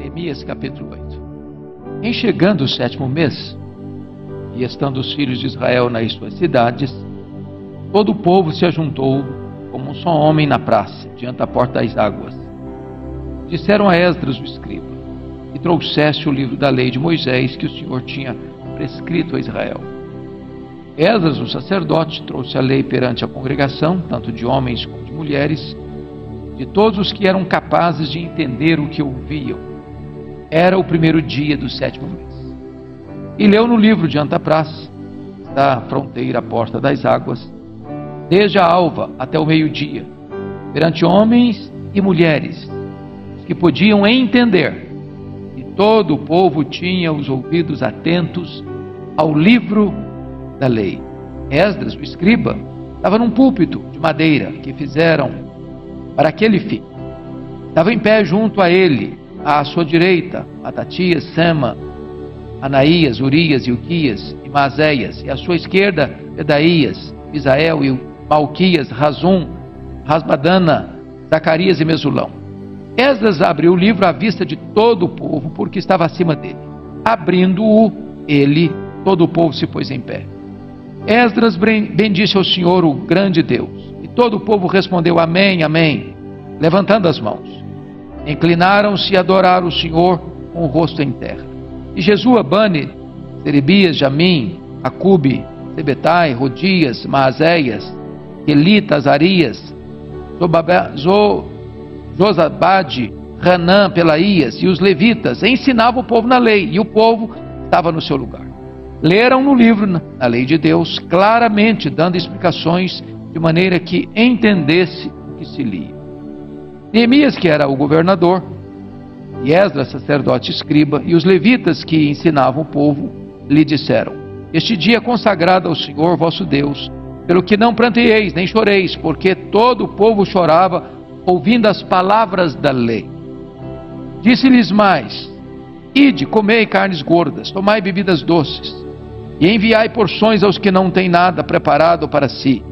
Neemias capítulo 8. Em chegando o 7º mês, e estando os filhos de Israel nas suas cidades, todo o povo se ajuntou como um só homem na praça, diante da porta das águas. Disseram a Esdras o escriba, que trouxesse o livro da lei de Moisés, que o Senhor tinha prescrito a Israel. Esdras, o sacerdote, trouxe a lei perante a congregação, tanto de homens como de mulheres, de todos os que eram capazes de entender o que ouviam. Era o primeiro dia do 7º mês. E leu no livro diante da praça, da fronteira à porta das águas, desde a alva até o meio-dia, perante homens e mulheres, os que podiam entender. E todo o povo tinha os ouvidos atentos ao livro da lei. Esdras, o escriba, estava num púlpito de madeira que fizeram para aquele fim. Estava em pé junto a ele, à sua direita, Matatias, Sema, Anaías, Urias, Ilquias e Maazéias, e à sua esquerda, Pedaías, Misael e Malquias, Razum, Rasbadana, Zacarias e Mesulão. Esdras abriu o livro à vista de todo o povo, porque estava acima dele. Abrindo-o, ele, todo o povo se pôs em pé. Esdras bendisse ao Senhor, o grande Deus, e todo o povo respondeu amém, amém, levantando as mãos. Inclinaram-se a adorar o Senhor com o rosto em terra. E Jesua, Bani, Serebias, Jamim, Acube, Sebetai, Rodias, Maazéias, Elita, Azarias, Josabade, Hanã, Pelaías e os levitas ensinavam o povo na lei, e o povo estava no seu lugar. Leram no livro, na lei de Deus, claramente dando explicações de maneira que entendesse o que se lia. Neemias, que era o governador, e Esdras, sacerdote e escriba, e os levitas que ensinavam o povo, lhe disseram: este dia é consagrado ao Senhor vosso Deus, pelo que não pranteeis nem choreis, porque todo o povo chorava ouvindo as palavras da lei. Disse-lhes mais: ide, comei carnes gordas, tomai bebidas doces, e enviai porções aos que não têm nada preparado para si,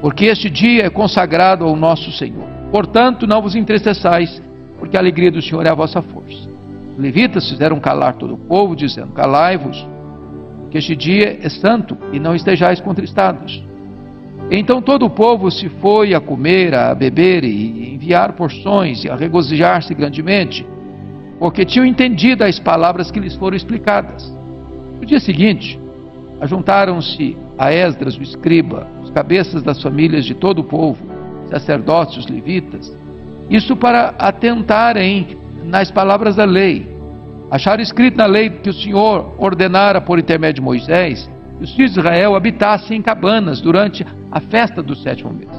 porque este dia é consagrado ao nosso Senhor. Portanto, não vos entristeçais, porque a alegria do Senhor é a vossa força. Os levitas fizeram calar todo o povo, dizendo: calai-vos, porque este dia é santo, e não estejais contristados. Então todo o povo se foi a comer, a beber, e enviar porções, e a regozijar-se grandemente, porque tinham entendido as palavras que lhes foram explicadas. No dia seguinte, ajuntaram-se a Esdras, o escriba, os cabeças das famílias de todo o povo, sacerdotes, os levitas, isso para atentarem nas palavras da lei. Acharam escrito na lei que o Senhor ordenara por intermédio de Moisés que os filhos de Israel habitassem em cabanas durante a festa do 7º mês,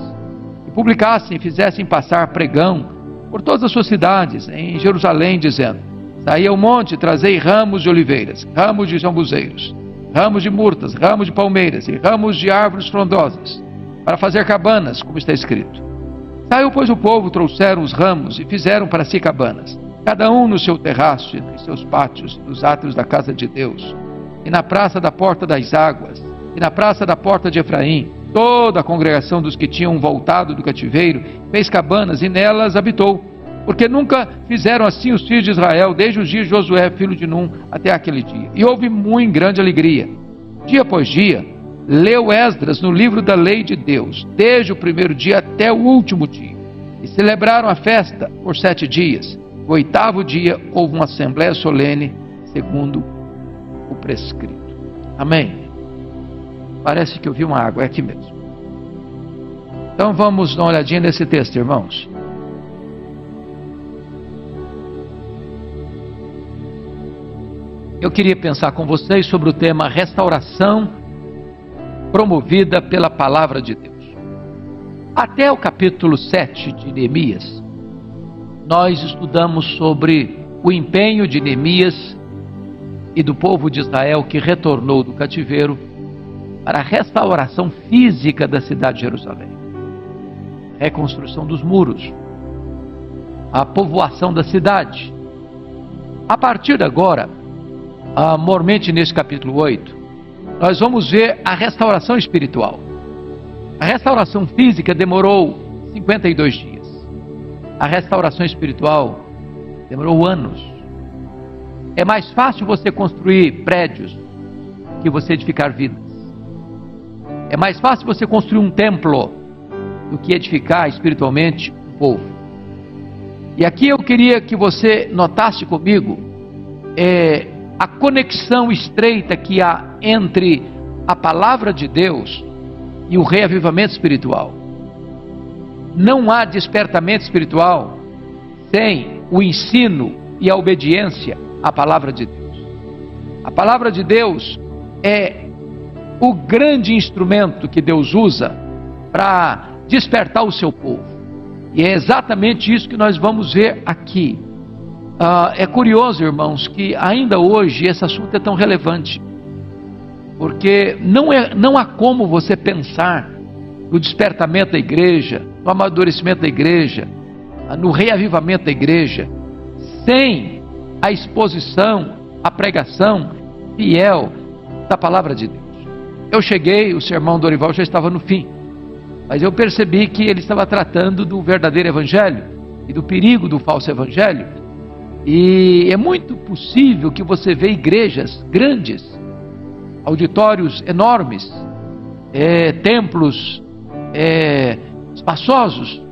e publicassem e fizessem passar pregão por todas as suas cidades em Jerusalém, dizendo: saí ao monte e trazei ramos de oliveiras, ramos de jambuzeiros, ramos de murtas, ramos de palmeiras e ramos de árvores frondosas, para fazer cabanas, como está escrito. Saiu, pois, o povo, trouxeram os ramos e fizeram para si cabanas, cada um no seu terraço, e nos seus pátios, nos átrios da casa de Deus, e na praça da porta das águas, e na praça da porta de Efraim. Toda a congregação dos que tinham voltado do cativeiro fez cabanas, e nelas habitou, porque nunca fizeram assim os filhos de Israel, desde os dias de Josué, filho de Num, até aquele dia. E houve muito grande alegria. Dia após dia, leu Esdras no livro da lei de Deus, desde o primeiro dia até o último dia, e celebraram a festa por 7 dias. No 8º dia houve uma assembleia solene, segundo o prescrito. Amém? Parece que eu vi uma água, é aqui mesmo. Então vamos dar uma olhadinha nesse texto, irmãos. Eu queria pensar com vocês sobre o tema restauração promovida pela palavra de Deus. Até o capítulo 7 de Neemias, nós estudamos sobre o empenho de Neemias e do povo de Israel que retornou do cativeiro para a restauração física da cidade de Jerusalém, reconstrução dos muros, a povoação da cidade. A partir de agora, mormente nesse capítulo 8, nós vamos ver a restauração espiritual. A restauração física demorou 52 dias. A restauração espiritual demorou anos. É mais fácil você construir prédios que você edificar vidas. É mais fácil você construir um templo do que edificar espiritualmente um povo. E aqui eu queria que você notasse comigo a conexão estreita que há entre a palavra de Deus e o reavivamento espiritual. Não há despertamento espiritual sem o ensino e a obediência à palavra de Deus. A palavra de Deus é o grande instrumento que Deus usa para despertar o seu povo. E é exatamente isso que nós vamos ver aqui. É curioso, irmãos, que ainda hoje esse assunto é tão relevante. Porque não há como você pensar no despertamento da igreja, no amadurecimento da igreja, no reavivamento da igreja, sem a exposição, a pregação fiel da palavra de Deus. Eu cheguei, o sermão do Dorival já estava no fim, mas eu percebi que ele estava tratando do verdadeiro evangelho e do perigo do falso evangelho. E é muito possível que você veja igrejas grandes, auditórios enormes, templos espaçosos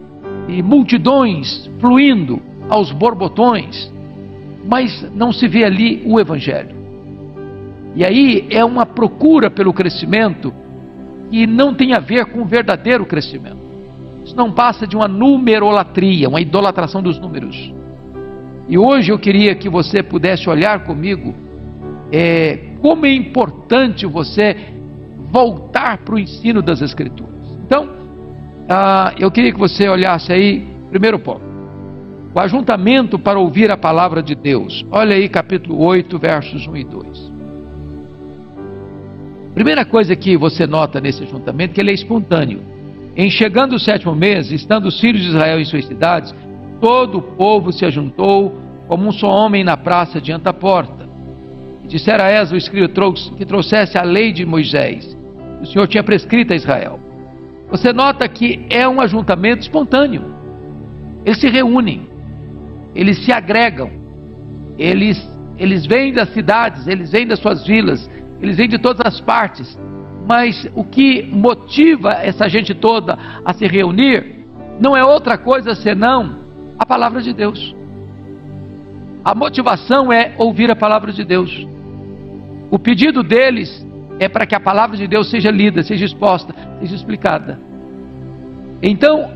e multidões fluindo aos borbotões, mas não se vê ali o evangelho. E aí é uma procura pelo crescimento que não tem a ver com o verdadeiro crescimento. Isso não passa de uma numerolatria, uma idolatração dos números. E hoje eu queria que você pudesse olhar comigo como é importante você voltar para o ensino das Escrituras. Então, eu queria que você olhasse aí, primeiro ponto, o ajuntamento para ouvir a palavra de Deus. Olha aí capítulo 8, versos 1 e 2. Primeira coisa que você nota nesse ajuntamento, que ele é espontâneo. Em chegando o 7º mês, estando os filhos de Israel em suas cidades, todo o povo se ajuntou como um só homem na praça diante da porta. E dissera a Esdras, o escriba, que trouxesse a lei de Moisés, que o Senhor tinha prescrito a Israel. Você nota que é um ajuntamento espontâneo. Eles se reúnem, eles se agregam, eles vêm das cidades, eles vêm das suas vilas, eles vêm de todas as partes. Mas o que motiva essa gente toda a se reunir não é outra coisa senão a palavra de Deus. A motivação é ouvir a palavra de Deus. O pedido deles é para que a palavra de Deus seja lida, seja exposta, seja explicada. Então,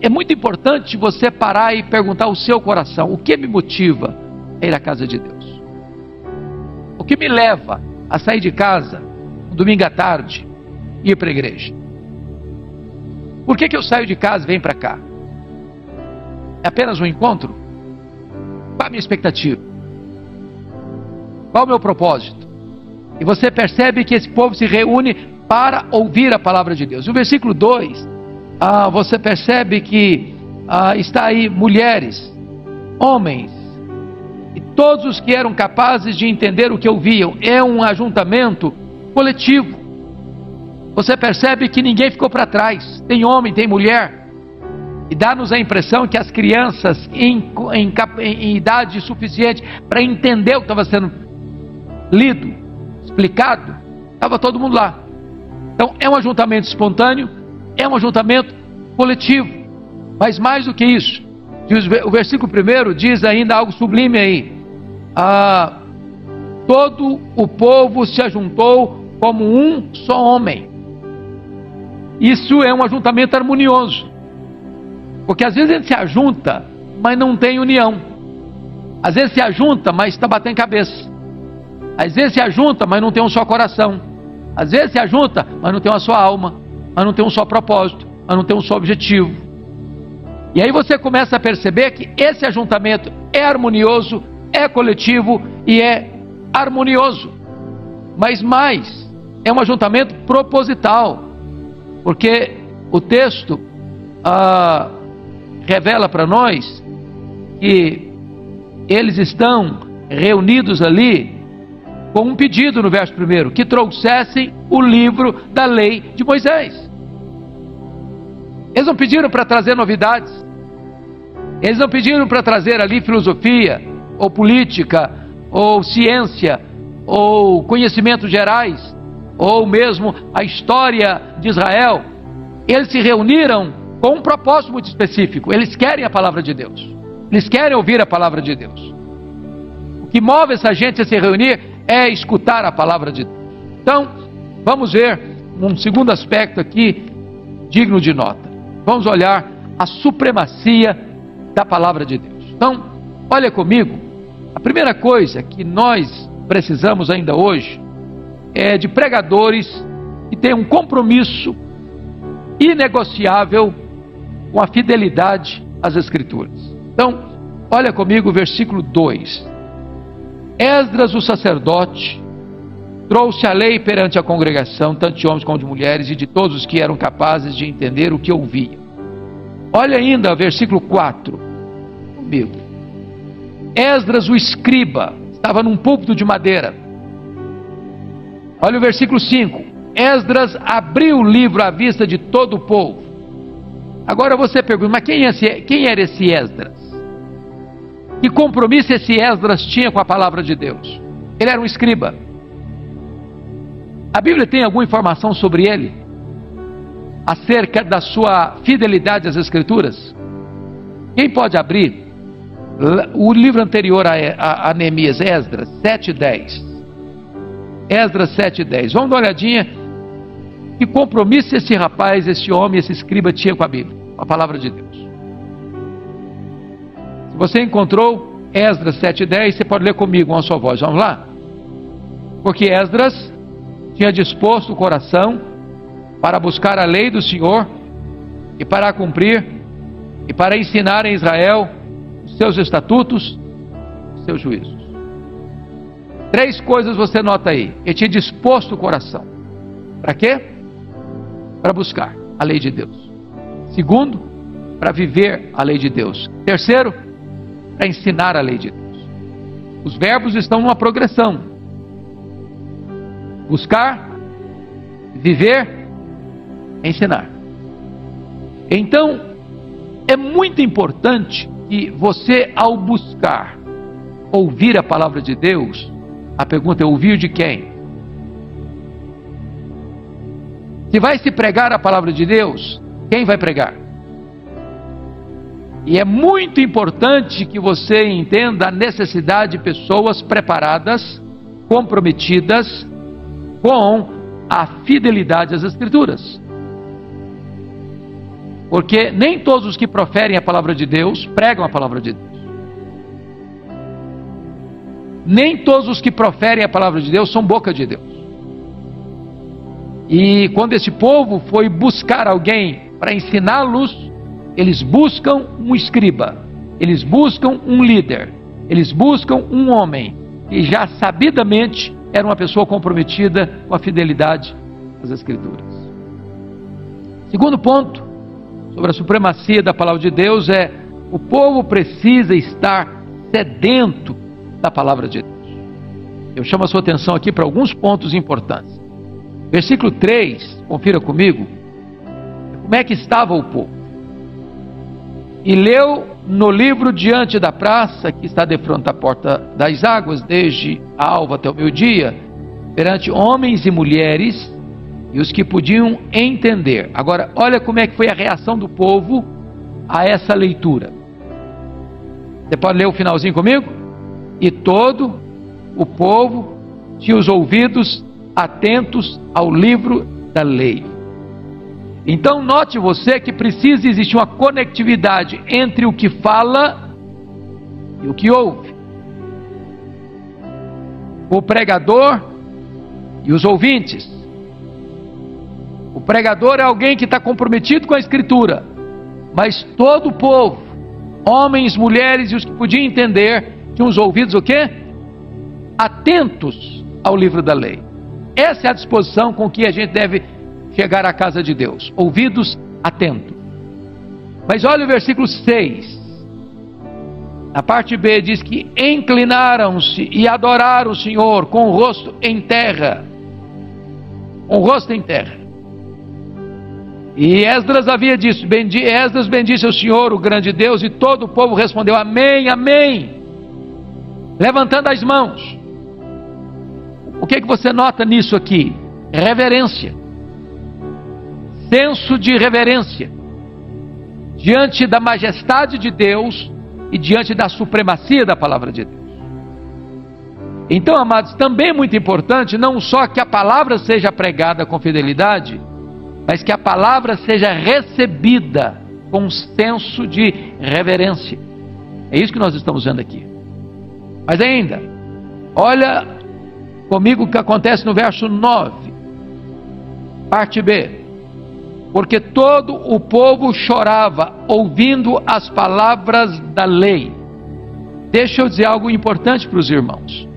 é muito importante você parar e perguntar ao seu coração: o que me motiva a ir à casa de Deus? O que me leva a sair de casa um domingo à tarde e ir para a igreja? Por que eu saio de casa e venho para cá? É apenas um encontro? Qual a minha expectativa? Qual o meu propósito? E você percebe que esse povo se reúne para ouvir a palavra de Deus. No versículo 2, você percebe que está aí mulheres, homens, e todos os que eram capazes de entender o que ouviam. É um ajuntamento coletivo. Você percebe que ninguém ficou para trás. Tem homem, tem mulher. E dá-nos a impressão que as crianças em idade suficiente para entender o que estava sendo lido, explicado, estava todo mundo lá. Então é um ajuntamento espontâneo, é um ajuntamento coletivo. Mas mais do que isso, o versículo 1 diz ainda algo sublime aí. Todo o povo se ajuntou como um só homem. Isso é um ajuntamento harmonioso. Porque às vezes a gente se ajunta, mas não tem união. Às vezes se ajunta, mas está batendo cabeça. Às vezes se ajunta, mas não tem um só coração. Às vezes se ajunta, mas não tem uma só alma, mas não tem um só propósito, mas não tem um só objetivo. E aí você começa a perceber que esse ajuntamento é harmonioso, é coletivo e é harmonioso. Mas mais, é um ajuntamento proposital. Porque o texto revela para nós que eles estão reunidos ali com um pedido no verso 1, que trouxessem o livro da lei de Moisés. Eles não pediram para trazer novidades, eles não pediram para trazer ali filosofia, ou política, ou ciência, ou conhecimentos gerais, ou mesmo a história de Israel. Eles se reuniram com um propósito muito específico. Eles querem a palavra de Deus. Eles querem ouvir a palavra de Deus. O que move essa gente a se reunir é escutar a palavra de Deus. Então, vamos ver um segundo aspecto aqui, digno de nota. Vamos olhar a supremacia da palavra de Deus. Então, olha comigo, a primeira coisa que nós precisamos ainda hoje é de pregadores que tenham um compromisso inegociável com a fidelidade às Escrituras. Então, olha comigo o versículo 2. Esdras, o sacerdote, trouxe a lei perante a congregação, tanto de homens como de mulheres, e de todos os que eram capazes de entender o que ouviam. Olha ainda o versículo 4 comigo. Esdras, o escriba, estava num púlpito de madeira. Olha o versículo 5. Esdras abriu o livro à vista de todo o povo. Agora você pergunta, mas quem era esse Esdras? Que compromisso esse Esdras tinha com a palavra de Deus? Ele era um escriba. A Bíblia tem alguma informação sobre ele? Acerca da sua fidelidade às Escrituras? Quem pode abrir o livro anterior a Neemias, Esdras 7:10? Esdras 7:10. Vamos dar uma olhadinha. Que compromisso esse rapaz, esse homem, esse escriba tinha com a Bíblia, com a palavra de Deus? Se você encontrou Esdras 7:10, você pode ler comigo uma só voz. Vamos lá? Porque Esdras tinha disposto o coração para buscar a lei do Senhor e para a cumprir e para ensinar em Israel os seus estatutos, os seus juízos. 3 coisas você nota aí. Ele tinha disposto o coração. Para quê? Para buscar a lei de Deus. Segundo, para viver a lei de Deus. Terceiro, para ensinar a lei de Deus. Os verbos estão numa progressão: buscar, viver, ensinar. Então, é muito importante que você, ao buscar ouvir a palavra de Deus, a pergunta é: ouvir de quem? Se vai se pregar a palavra de Deus, quem vai pregar? E é muito importante que você entenda a necessidade de pessoas preparadas, comprometidas com a fidelidade às Escrituras. Porque nem todos os que proferem a palavra de Deus pregam a palavra de Deus. Nem todos os que proferem a palavra de Deus são boca de Deus. E quando esse povo foi buscar alguém para ensiná-los, eles buscam um escriba, eles buscam um líder, eles buscam um homem que já sabidamente era uma pessoa comprometida com a fidelidade às Escrituras. Segundo ponto sobre a supremacia da palavra de Deus é: o povo precisa estar sedento da palavra de Deus. Eu chamo a sua atenção aqui para alguns pontos importantes. Versículo 3, confira comigo, como é que estava o povo. E leu no livro diante da praça, que está defronte da porta das águas, desde a alva até o meio-dia, perante homens e mulheres, e os que podiam entender. Agora, olha como é que foi a reação do povo a essa leitura. Você pode ler o finalzinho comigo? E todo o povo tinha os ouvidos atentos ao livro da lei. Então note você que precisa existir uma conectividade entre o que fala e o que ouve. O pregador e os ouvintes. O pregador é alguém que está comprometido com a Escritura, mas todo o povo, homens, mulheres e os que podiam entender, tinham os ouvidos o quê? Atentos ao livro da lei. Essa é a disposição com que a gente deve chegar à casa de Deus. Ouvidos atentos. Mas olha o versículo 6. Na parte B diz que inclinaram-se e adoraram o Senhor com o rosto em terra. Com o rosto em terra. E Esdras havia dito, Esdras bendisse o Senhor, o grande Deus, e todo o povo respondeu: amém, amém. levantando as mãos. O que você nota nisso aqui? Reverência. Senso de reverência diante da majestade de Deus e diante da supremacia da palavra de Deus. Então, amados, também é muito importante não só que a palavra seja pregada com fidelidade, mas que a palavra seja recebida com senso de reverência. É isso que nós estamos vendo aqui. Mas ainda, olha comigo o que acontece no verso 9, parte B. Porque todo o povo chorava ouvindo as palavras da lei. Deixa eu dizer algo importante para os irmãos.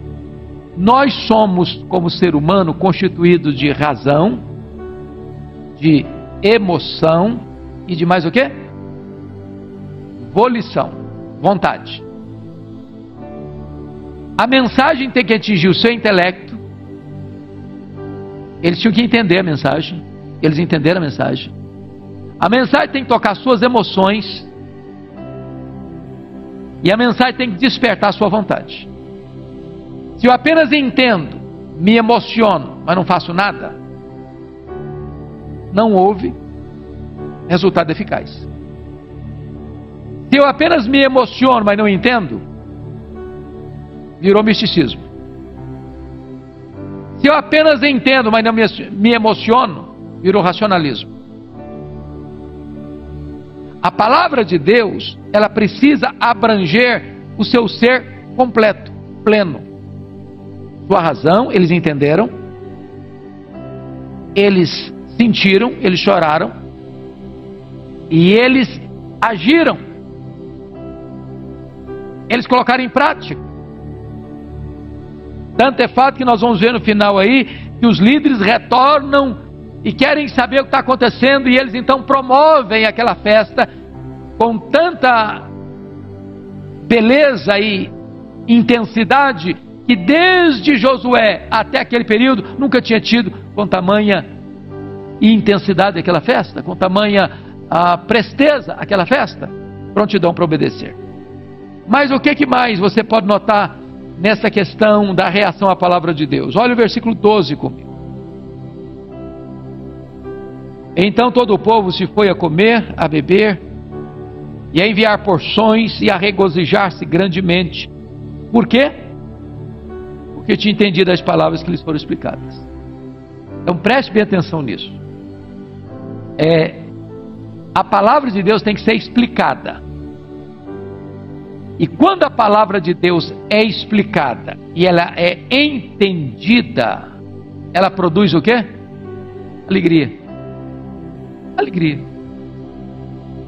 Nós somos, como ser humano, constituídos de razão, de emoção e de mais o quê? Volição, vontade. A mensagem tem que atingir o seu intelecto. Eles tinham que entender a mensagem. Eles entenderam a mensagem. A mensagem tem que tocar suas emoções. E a mensagem tem que despertar a sua vontade. Se eu apenas entendo, me emociono, mas não faço nada, não houve resultado eficaz. Se eu apenas me emociono, mas não entendo, virou misticismo. Se eu apenas entendo, mas não me emociono, virou racionalismo. A palavra de Deus, ela precisa abranger o seu ser completo, pleno. Sua razão, eles entenderam, eles sentiram, eles choraram, e eles agiram. Eles colocaram em prática. Tanto é fato que nós vamos ver no final aí, que os líderes retornam e querem saber o que está acontecendo, e eles então promovem aquela festa com tanta beleza e intensidade, que desde Josué até aquele período, nunca tinha tido com tamanha intensidade aquela festa, com tamanha presteza aquela festa, prontidão para obedecer. Mas o que mais você pode notar nessa questão da reação à palavra de Deus? Olha o versículo 12 comigo. Então todo o povo se foi a comer, a beber, e a enviar porções, e a regozijar-se grandemente. Por quê? Porque tinha entendido as palavras que lhes foram explicadas. Então preste bem atenção nisso. A palavra de Deus tem que ser explicada. E quando a palavra de Deus é explicada e ela é entendida, ela produz o quê? Alegria. Alegria.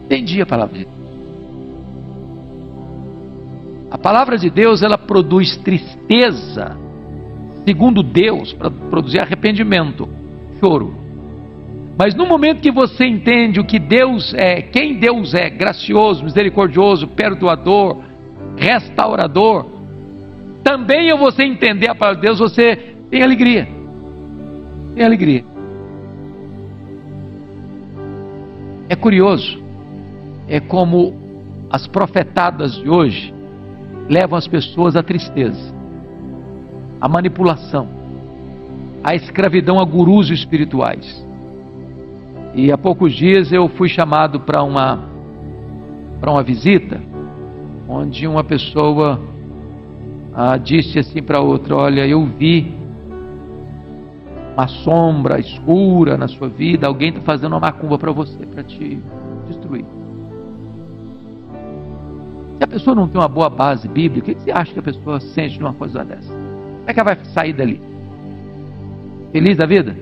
Entendi a palavra de Deus. A palavra de Deus, ela produz tristeza, segundo Deus, para produzir arrependimento, choro. Mas no momento que você entende o que Deus é, quem Deus é, gracioso, misericordioso, perdoador, restaurador, também ao você entender a palavra de Deus, você tem alegria. Tem alegria. É curioso, é como as profetadas de hoje levam as pessoas à tristeza, à manipulação, à escravidão a gurus espirituais. E há poucos dias eu fui chamado para uma visita, onde uma pessoa disse assim para outra: olha, eu vi uma sombra escura na sua vida, alguém está fazendo uma macumba para você, para te destruir. Se a pessoa não tem uma boa base bíblica, o que você acha que a pessoa sente numa coisa dessa? Como é que ela vai sair dali? Feliz da vida?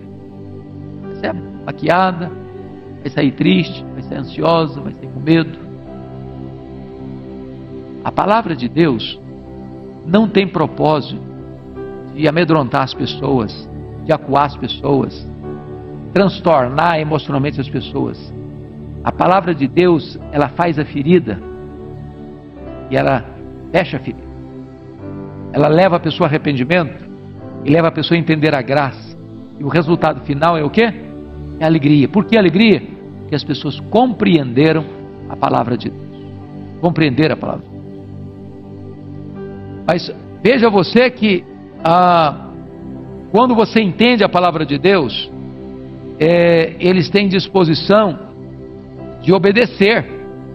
Vai ser maquiada, vai sair triste, vai ser ansiosa, vai sair com medo. A palavra de Deus não tem propósito de amedrontar as pessoas, de acuar as pessoas, transtornar emocionalmente as pessoas. A palavra de Deus, ela faz a ferida e ela fecha a ferida. Ela leva a pessoa a arrependimento e leva a pessoa a entender a graça. E o resultado final é o quê? É alegria. Por que alegria? Porque as pessoas compreenderam a palavra de Deus. Compreenderam a palavra de Deus. Mas Veja você que quando você entende a palavra de Deus, eles têm disposição de obedecer.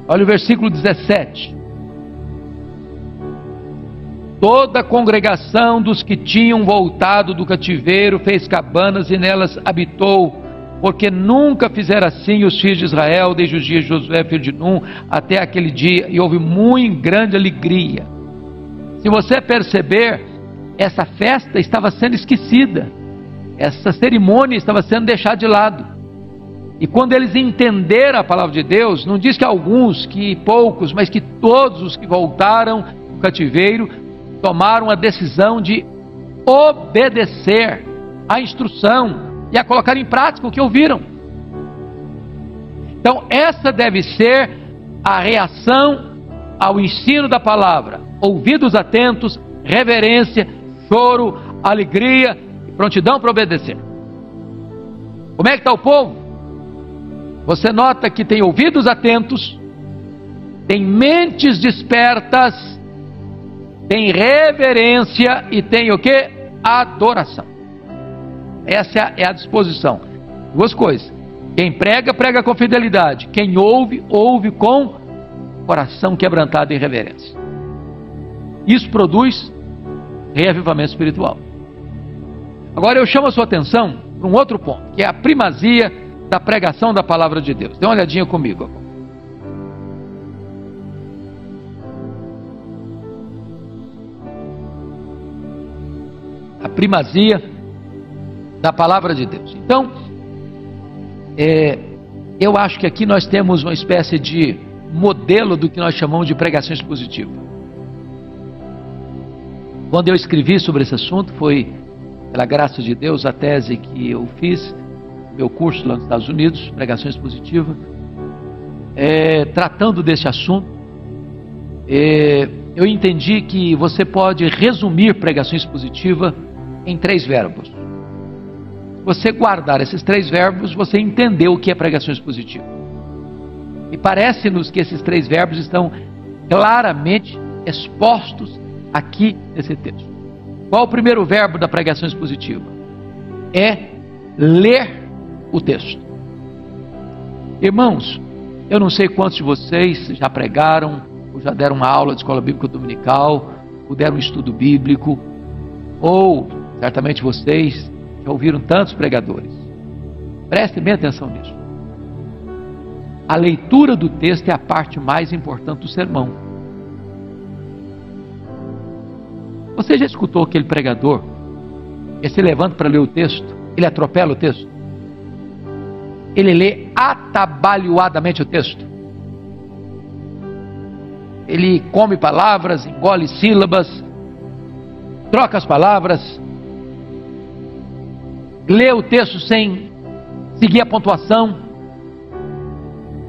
Olha o versículo 17. Toda a congregação dos que tinham voltado do cativeiro fez cabanas e nelas habitou, porque nunca fizeram assim os filhos de Israel, desde os dias de Josué, filho de Num, até aquele dia, e houve muito grande alegria. Se você perceber, essa festa estava sendo esquecida, essa cerimônia estava sendo deixada de lado. E quando eles entenderam a palavra de Deus, não diz que alguns, que poucos, mas que todos os que voltaram do cativeiro tomaram a decisão de obedecer à instrução e a colocar em prática o que ouviram. Então essa deve ser a reação ao ensino da palavra: ouvidos atentos, reverência, choro, alegria e prontidão para obedecer. Como é que está o povo? Você nota que tem ouvidos atentos, tem mentes despertas, tem reverência e tem o que? Adoração. Essa é a disposição. Duas coisas: quem prega, prega com fidelidade; quem ouve, ouve com coração quebrantado em reverência. Isso produz reavivamento espiritual. Agora eu chamo a sua atenção para um outro ponto, que é a primazia da pregação da palavra de Deus. Dê uma olhadinha comigo. A primazia da palavra de Deus. Então, eu acho que aqui nós temos uma espécie de modelo do que nós chamamos de pregação expositiva. Quando eu escrevi sobre esse assunto, foi, pela graça de Deus, a tese que eu fiz, meu curso lá nos Estados Unidos, pregação expositiva, tratando desse assunto. Eu entendi que você pode resumir pregação expositiva em 3 verbos. Se você guardar esses 3 verbos, você entendeu o que é pregação expositiva. E parece-nos que esses 3 verbos estão claramente expostos aqui nesse texto. Qual o primeiro verbo da pregação expositiva? É ler o texto. Irmãos, eu não sei quantos de vocês já pregaram, ou já deram uma aula de escola bíblica dominical, ou deram um estudo bíblico, ou certamente vocês já ouviram tantos pregadores. Prestem bem atenção nisso. A leitura do texto é a parte mais importante do sermão. Você já escutou aquele pregador que se levanta para ler o texto, ele atropela o texto? Ele lê atabalhoadamente o texto. Ele come palavras, engole sílabas, troca as palavras, lê o texto sem seguir a pontuação.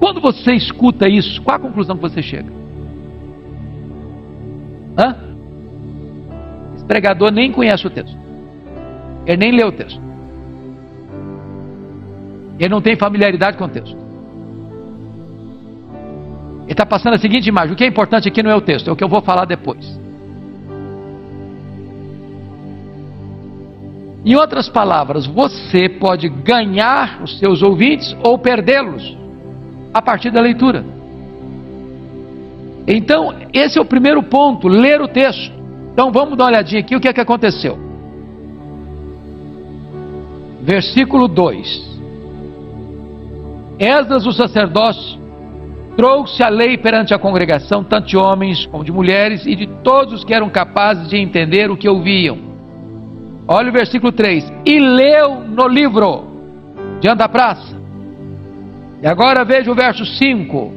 Quando você escuta isso, qual a conclusão que você chega? Esse pregador nem conhece o texto, ele nem lê o texto, ele não tem familiaridade com o texto. Ele está passando a seguinte imagem: o que é importante aqui não é o texto, é o que eu vou falar depois. Em outras palavras, você pode ganhar os seus ouvintes ou perdê-los a partir da leitura. Então, esse é o primeiro ponto: ler o texto. Então vamos dar uma olhadinha aqui o que é que aconteceu. Versículo 2: Esdras, o sacerdote, trouxe a lei perante a congregação, tanto de homens como de mulheres, e de todos os que eram capazes de entender o que ouviam. Olha o versículo 3: e leu no livro diante da praça. E agora veja o verso 5: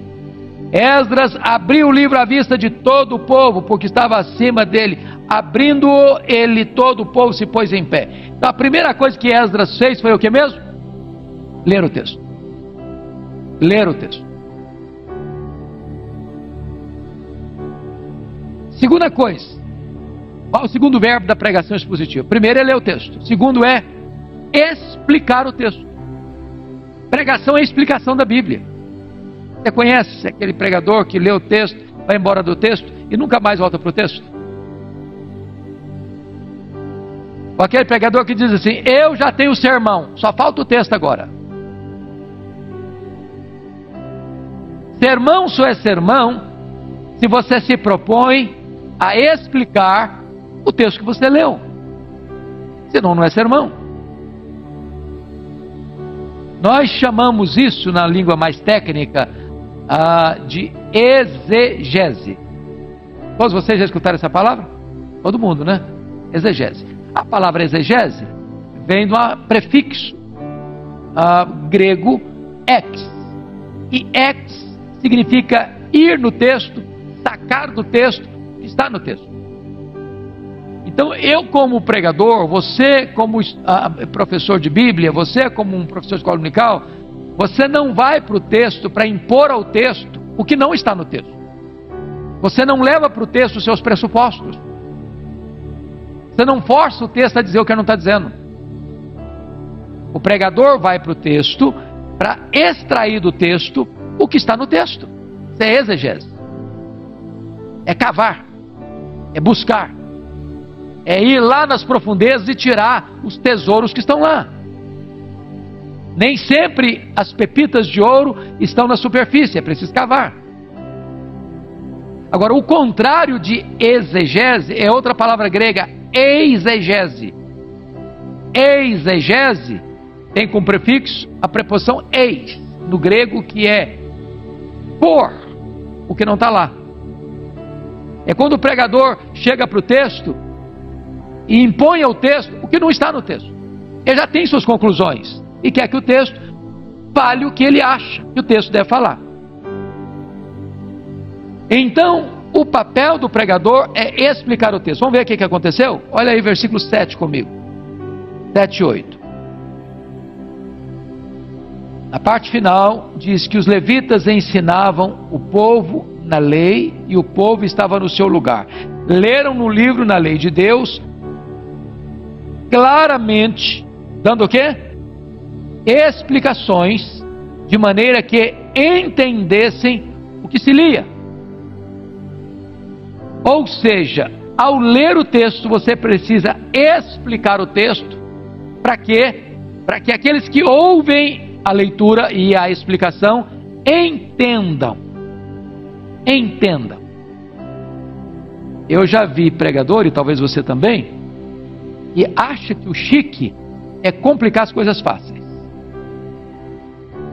Esdras abriu o livro à vista de todo o povo, porque estava acima dele. Abrindo-o, ele, todo o povo se pôs em pé. Então a primeira coisa que Esdras fez foi o que mesmo? Ler o texto. Ler o texto. Segunda coisa: qual o segundo verbo da pregação expositiva? Primeiro é ler o texto. Segundo é explicar o texto. Pregação é explicação da Bíblia. Você conhece aquele pregador que lê o texto, vai embora do texto e nunca mais volta para o texto? Ou aquele pregador que diz assim: eu já tenho sermão, só falta o texto agora. Sermão só é sermão se você se propõe a explicar o texto que você leu. Senão não é sermão. Nós chamamos isso, na língua mais técnica, de exegese. Todos vocês já escutaram essa palavra? Todo mundo, né? Exegese. A palavra exegese vem do prefixo grego ex. E ex significa ir no texto, sacar do texto o que está no texto. Então, eu como pregador, você como professor de Bíblia, você como um professor de escola dominical, você não vai para o texto para impor ao texto o que não está no texto. Você não leva para o texto os seus pressupostos. Você não força o texto a dizer o que ele não está dizendo. O pregador vai para o texto para extrair do texto o que está no texto. Isso é exegese. É cavar. É buscar. É ir lá nas profundezas e tirar os tesouros que estão lá. Nem sempre as pepitas de ouro estão na superfície, é preciso cavar. Agora, o contrário de exegese é outra palavra grega, eisegese. Eisegese tem como prefixo a preposição eis, no grego, que é pôr o que não está lá. É quando o pregador chega para o texto e impõe ao texto o que não está no texto. Ele já tem suas conclusões e quer que o texto fale o que ele acha que o texto deve falar. Então, o papel do pregador é explicar o texto. Vamos ver o que aconteceu? Olha aí versículo 7 comigo. 7 e 8. A parte final diz que os levitas ensinavam o povo na lei e o povo estava no seu lugar. Leram no livro, na lei de Deus, claramente, dando o quê? Explicações, de maneira que entendessem o que se lia. Ou seja, ao ler o texto, você precisa explicar o texto. Para quê? Para que aqueles que ouvem a leitura e a explicação entendam. Entendam. Eu já vi pregador, e talvez você também, e acha que o chique é complicar as coisas fáceis.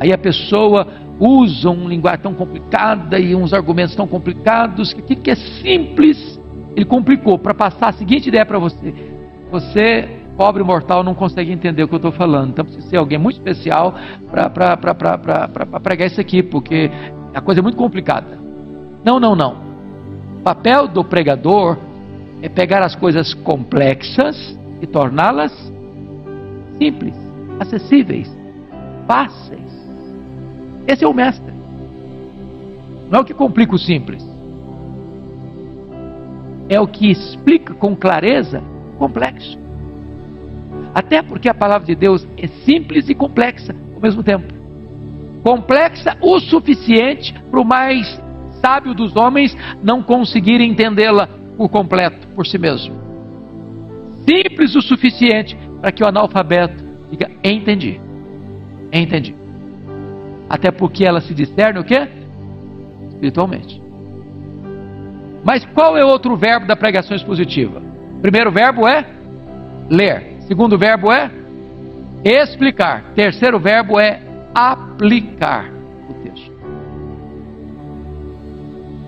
Aí a pessoa usa uma linguagem tão complicada e uns argumentos tão complicados que aquilo que é simples, ele complicou para passar a seguinte ideia para você. Você, pobre mortal, não consegue entender o que eu estou falando. Então precisa ser alguém muito especial para pregar isso aqui, porque a coisa é muito complicada. Não. O papel do pregador é pegar as coisas complexas e torná-las simples, acessíveis, fáceis. Esse é o mestre. Não é o que complica o simples. É o que explica com clareza o complexo. Até porque a palavra de Deus é simples e complexa ao mesmo tempo. Complexa o suficiente para o mais sábio dos homens não conseguir entendê-la por completo, por si mesmo. Simples o suficiente para que o analfabeto diga: entendi. Entendi. Até porque ela se discerne o quê? Espiritualmente. Mas qual é o outro verbo da pregação expositiva? O primeiro verbo é ler. Segundo verbo é explicar. Terceiro verbo é aplicar o texto.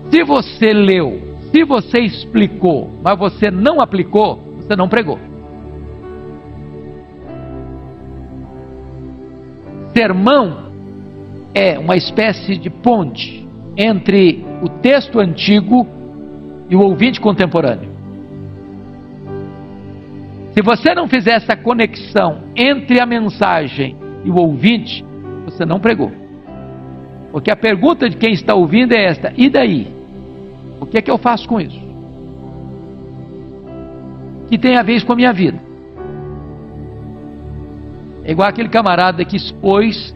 Se você leu, se você explicou, mas você não aplicou, você não pregou. Sermão é uma espécie de ponte entre o texto antigo e o ouvinte contemporâneo. Se você não fizer essa conexão entre a mensagem e o ouvinte, você não pregou. Porque a pergunta de quem está ouvindo é esta: e daí? O que é que eu faço com isso? Que tem a ver com a minha vida? É igual aquele camarada que expôs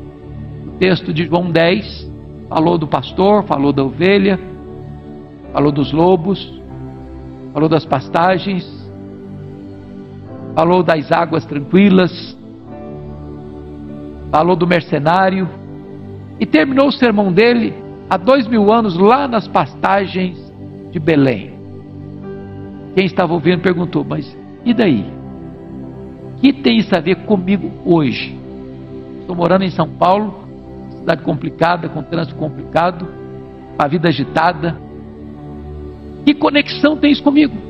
o texto de João 10, falou do pastor, falou da ovelha, falou dos lobos, falou das pastagens, falou das águas tranquilas, falou do mercenário, e terminou o sermão dele há 2000 anos lá nas pastagens de Belém. Quem estava ouvindo perguntou: mas e daí? O que tem isso a ver comigo hoje? Estou morando em São Paulo, cidade complicada, com trânsito complicado, a vida agitada. Que conexão tem isso comigo?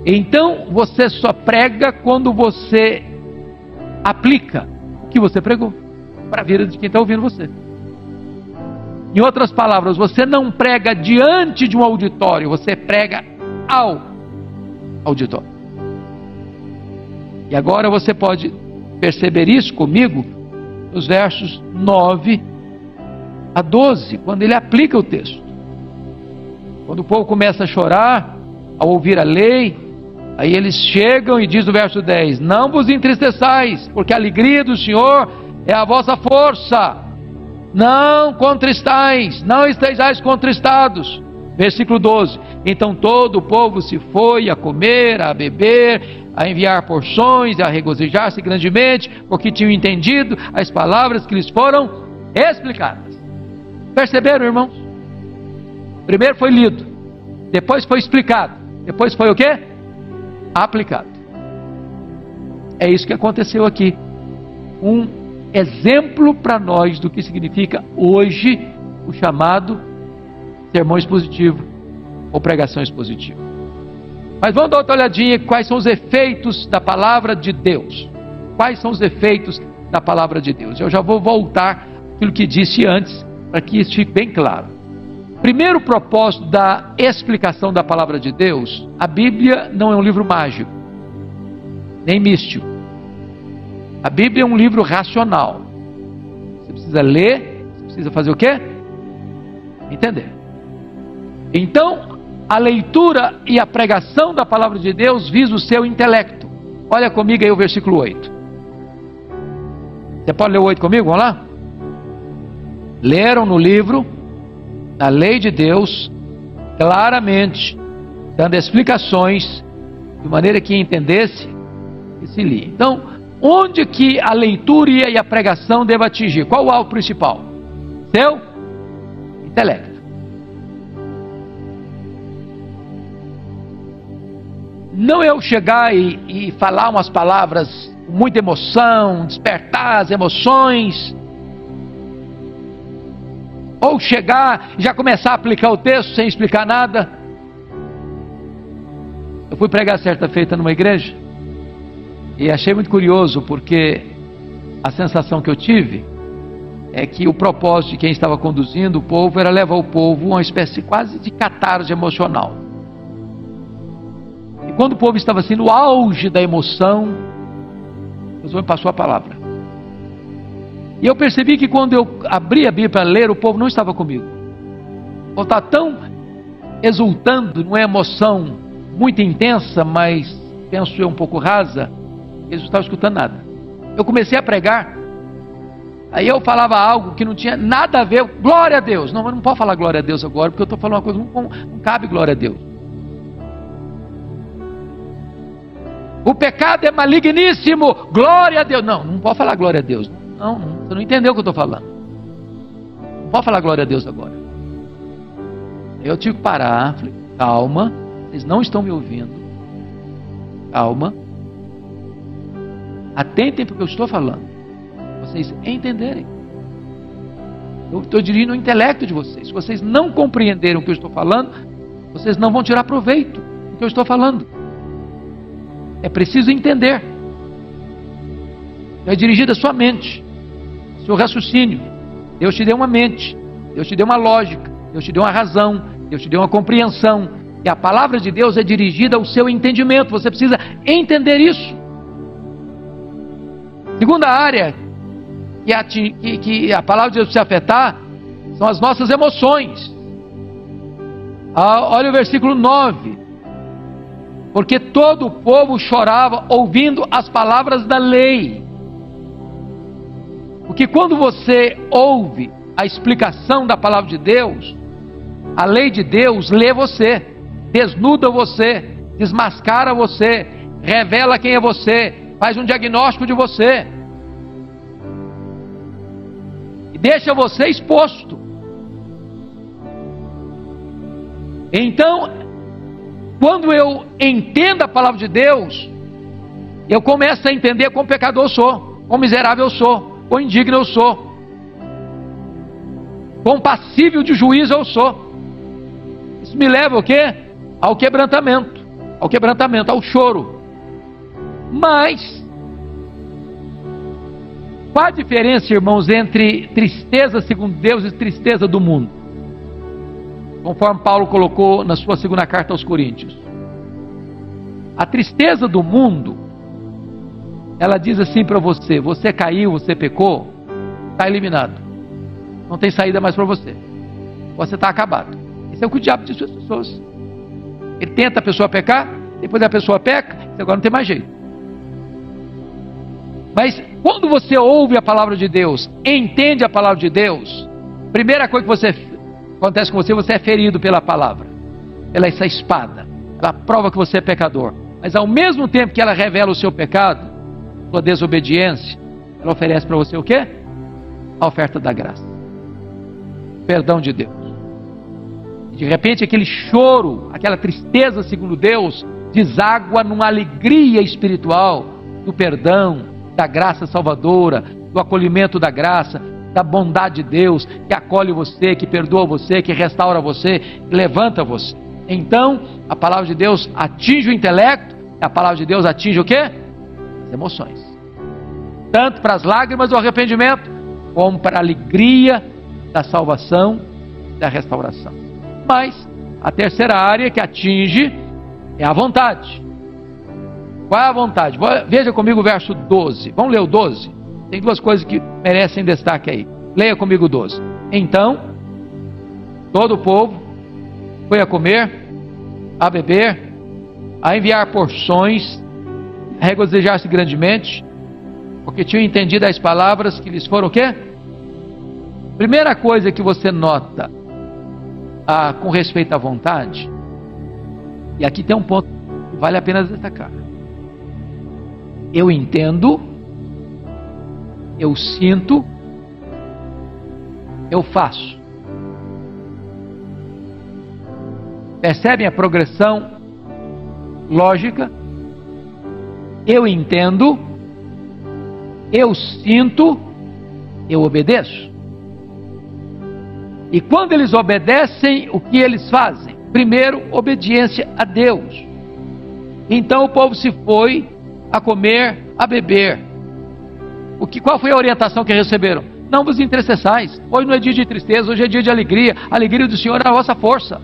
Então você só prega quando você aplica o que você pregou para a vida de quem está ouvindo você. Em outras palavras, você não prega diante de um auditório, você prega ao auditório. E agora você pode perceber isso comigo nos versos 9 a 12, quando ele aplica o texto. Quando o povo começa a chorar ao ouvir a lei, aí eles chegam e diz no verso 10: não vos entristeçais, porque a alegria do Senhor é a vossa força. Não contristais, não estejais contristados. Versículo 12: então todo o povo se foi a comer, a beber, a enviar porções, a regozijar-se grandemente, porque tinham entendido as palavras que lhes foram explicadas. Perceberam, irmãos? Primeiro foi lido, depois foi explicado, depois foi o quê? Aplicado. É isso que aconteceu aqui. Um exemplo para nós do que significa hoje o chamado sermão expositivo ou pregação expositiva. Mas vamos dar outra olhadinha quais são os efeitos da palavra de Deus. Quais são os efeitos da palavra de Deus? Eu já vou voltar àquilo que disse antes, para que isso fique bem claro. Primeiro propósito da explicação da palavra de Deus: a Bíblia não é um livro mágico, nem místico. A Bíblia é um livro racional. Você precisa ler, você precisa fazer o quê? Entender. Então, a leitura e a pregação da palavra de Deus visa o seu intelecto. Olha comigo aí o versículo 8. Você pode ler o 8 comigo? Vamos lá? Leram no livro, na lei de Deus, claramente, dando explicações, de maneira que entendesse e se lia. Então, onde que a leitura e a pregação devem atingir? Qual o alvo principal? Seu intelecto. Não eu chegar e falar umas palavras com muita emoção, despertar as emoções, ou chegar e já começar a aplicar o texto sem explicar nada. Eu fui pregar certa feita numa igreja e achei muito curioso, porque a sensação que eu tive é que o propósito de quem estava conduzindo o povo era levar o povo a uma espécie quase de catarse emocional. E quando o povo estava assim no auge da emoção, Deus me passou a palavra. E eu percebi que quando eu abri a Bíblia para ler, o povo não estava comigo. O povo estava tão exultando numa emoção muito intensa, mas penso eu um pouco rasa, eles não estavam escutando nada. Eu comecei a pregar, aí eu falava algo que não tinha nada a ver. Glória a Deus. Não, mas não pode falar glória a Deus agora, porque eu estou falando uma coisa que não cabe glória a Deus. O pecado é maligníssimo, glória a Deus. Não pode falar glória a Deus. Não, você não entendeu o que eu estou falando. Não pode falar glória a Deus agora. Eu tive que parar, falei: calma, vocês não estão me ouvindo. Calma. Atentem para o que eu estou falando, vocês entenderem. Eu estou dirigindo o intelecto de vocês. Se vocês não compreenderem o que eu estou falando, vocês não vão tirar proveito do que eu estou falando. É preciso entender. É dirigida a sua mente, seu raciocínio. Deus te deu uma mente, Deus te deu uma lógica, Deus te deu uma razão, Deus te deu uma compreensão. E a palavra de Deus é dirigida ao seu entendimento. Você precisa entender isso. Segunda área que a palavra de Deus precisa afetar são as nossas emoções. Olha o versículo 9. Porque todo o povo chorava ouvindo as palavras da lei. Porque quando você ouve a explicação da palavra de Deus, a lei de Deus lê você, desnuda você, desmascara você, revela quem é você, faz um diagnóstico de você e deixa você exposto. Então, quando eu entendo a palavra de Deus, eu começo a entender quão pecador eu sou, quão miserável eu sou, quão indigno eu sou, quão passível de juízo eu sou. Isso me leva ao quê? Ao quebrantamento, ao choro. Mas qual a diferença, irmãos, entre tristeza segundo Deus e tristeza do mundo? Conforme Paulo colocou na sua segunda carta aos Coríntios. A tristeza do mundo, ela diz assim para você: você caiu, você pecou, está eliminado, não tem saída mais para você, você está acabado. Isso é o que o diabo diz para as pessoas. Ele tenta a pessoa pecar, depois a pessoa peca, agora não tem mais jeito. Mas quando você ouve a palavra de Deus, entende a palavra de Deus, primeira coisa que acontece com você, você é ferido pela palavra, pela essa espada. Ela prova que você é pecador, mas ao mesmo tempo que ela revela o seu pecado, sua desobediência, ela oferece para você o quê? A oferta da graça, perdão de Deus. E de repente aquele choro, aquela tristeza segundo Deus, deságua numa alegria espiritual do perdão, da graça salvadora, do acolhimento da graça, da bondade de Deus, que acolhe você, que perdoa você, que restaura você, que levanta você. Então, a palavra de Deus atinge o intelecto, e a palavra de Deus atinge o quê? As emoções. Tanto para as lágrimas do arrependimento, como para a alegria da salvação e da restauração. Mas, a terceira área que atinge é a vontade. Qual é a vontade? Veja comigo o verso 12. Vamos ler o 12? Tem duas coisas que merecem destaque aí. Leia comigo o 12. Então, todo o povo foi a comer, a beber, a enviar porções, a regozijar-se grandemente, porque tinham entendido as palavras que lhes foram o quê? Primeira coisa que você nota com respeito à vontade, e aqui tem um ponto que vale a pena destacar. Eu entendo, eu sinto, eu faço. Percebem a progressão lógica? Eu entendo, eu sinto, eu obedeço. E quando eles obedecem, o que eles fazem? Primeiro, obediência a Deus. Então o povo se foi a comer, a beber. Qual foi a orientação que receberam? Não vos entristeçais. Hoje não é dia de tristeza, hoje é dia de alegria. A alegria do Senhor é a vossa força.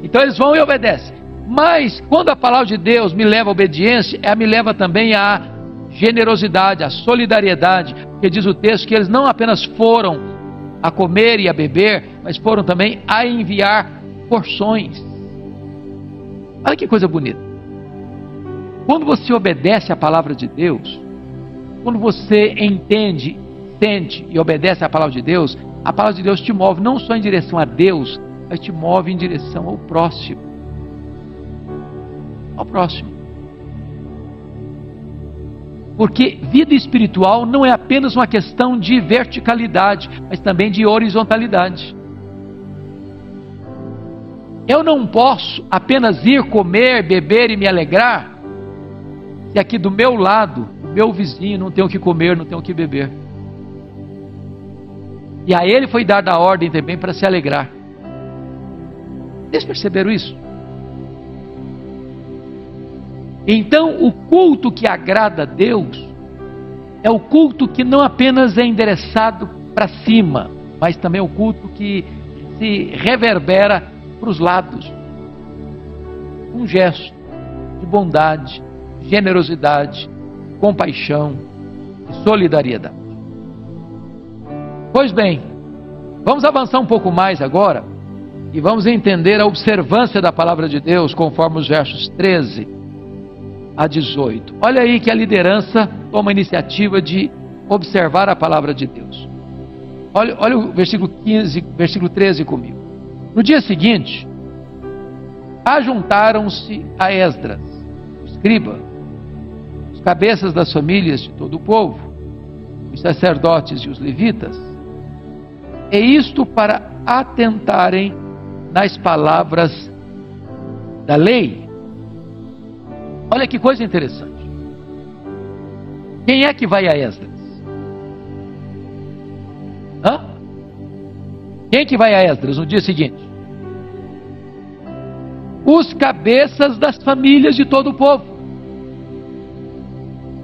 Então eles vão e obedecem. Mas quando a palavra de Deus me leva à obediência, ela me leva também à generosidade, à solidariedade. Porque diz o texto que eles não apenas foram a comer e a beber, mas foram também a enviar porções. Olha que coisa bonita. Quando você obedece à palavra de Deus, quando você entende, sente e obedece à palavra de Deus, a palavra de Deus te move não só em direção a Deus, mas te move em direção ao próximo. Ao próximo. Porque vida espiritual não é apenas uma questão de verticalidade, mas também de horizontalidade. Eu não posso apenas ir comer, beber e me alegrar, se aqui do meu lado, o meu vizinho não tem o que comer, não tem o que beber. E a ele foi dada a ordem também para se alegrar. Vocês perceberam isso? Então, o culto que agrada a Deus é o culto que não apenas é endereçado para cima, mas também é o culto que se reverbera para os lados. Um gesto de bondade, generosidade, compaixão e solidariedade. Pois bem, vamos avançar um pouco mais agora e vamos entender a observância da palavra de Deus conforme os versos 13 a 18. Olha aí que a liderança toma a iniciativa de observar a palavra de Deus. Olha o versículo 13 comigo. No dia seguinte, ajuntaram-se a Esdras, o escriba, os cabeças das famílias de todo o povo, os sacerdotes e os levitas, e isto para atentarem nas palavras da lei. Olha que coisa interessante. Quem é que vai a Esdras? Quem é que vai a Esdras no dia seguinte? Os cabeças das famílias de todo o povo.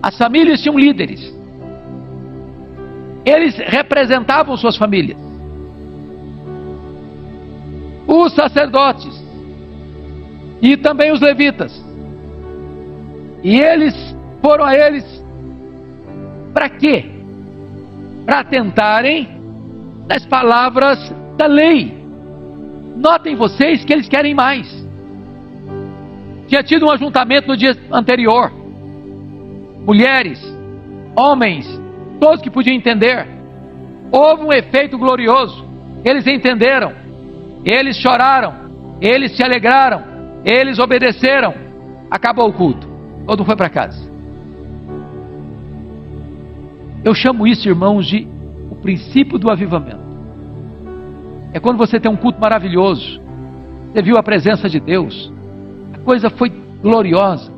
As famílias tinham líderes. Eles representavam suas famílias. Os sacerdotes e também os levitas. E eles foram a eles para quê? Para atentarem nas palavras da lei. Notem vocês que eles querem mais. Tinha tido um ajuntamento no dia anterior. Mulheres, homens, todos que podiam entender. Houve um efeito glorioso. Eles entenderam. Eles choraram. Eles se alegraram. Eles obedeceram. Acabou o culto. Todo mundo foi para casa. Eu chamo isso, irmãos, de o princípio do avivamento. É quando você tem um culto maravilhoso. Você viu a presença de Deus. A coisa foi gloriosa.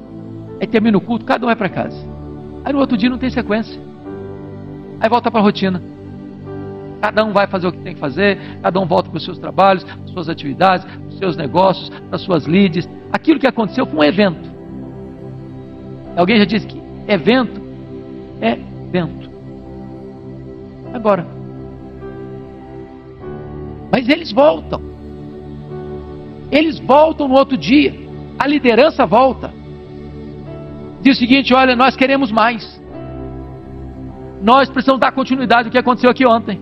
Aí termina o culto, cada um vai para casa. Aí no outro dia não tem sequência. Aí volta para a rotina. Cada um vai fazer o que tem que fazer. Cada um volta para os seus trabalhos, para as suas atividades, para os seus negócios, para as suas leads. Aquilo que aconteceu foi um evento. Alguém já disse que evento é vento. Agora. Mas eles voltam. Eles voltam no outro dia. A liderança volta. Diz o seguinte: olha, nós queremos mais. Nós precisamos dar continuidade ao que aconteceu aqui ontem.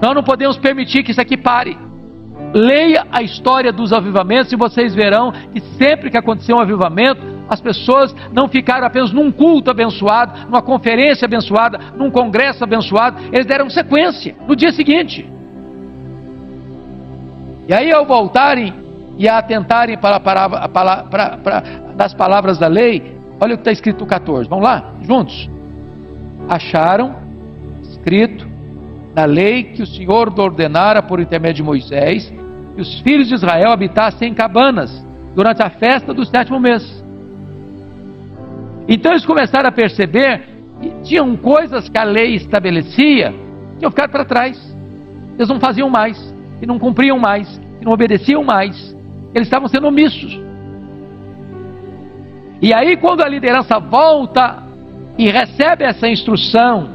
Nós não podemos permitir que isso aqui pare. Leia a história dos avivamentos e vocês verão que sempre que aconteceu um avivamento, as pessoas não ficaram apenas num culto abençoado, numa conferência abençoada, num congresso abençoado. Eles deram sequência no dia seguinte. E aí, ao voltarem e a atentarem das palavras da lei, olha o que está escrito no 14. Vamos lá, juntos. Acharam escrito na lei que o Senhor ordenara por intermédio de Moisés que os filhos de Israel habitassem em cabanas durante a festa do 7º mês. Então eles começaram a perceber que tinham coisas que a lei estabelecia que tinham ficado para trás. Eles não faziam mais, que não cumpriam mais, que não obedeciam mais. Eles estavam sendo omissos. E aí, quando a liderança volta e recebe essa instrução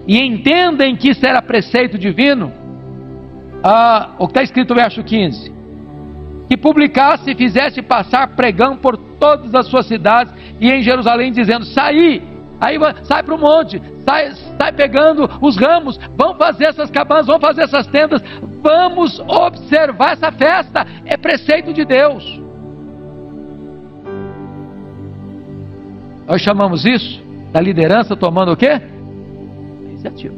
e entendem que isso era preceito divino, o que está escrito no verso 15: que publicasse e fizesse passar pregão por todas as suas cidades e em Jerusalém, dizendo: sai para o monte, sai pegando os ramos, vamos fazer essas cabanas, vamos fazer essas tendas, vamos observar essa festa, é preceito de Deus. Nós chamamos isso da liderança tomando o quê? Iniciativa.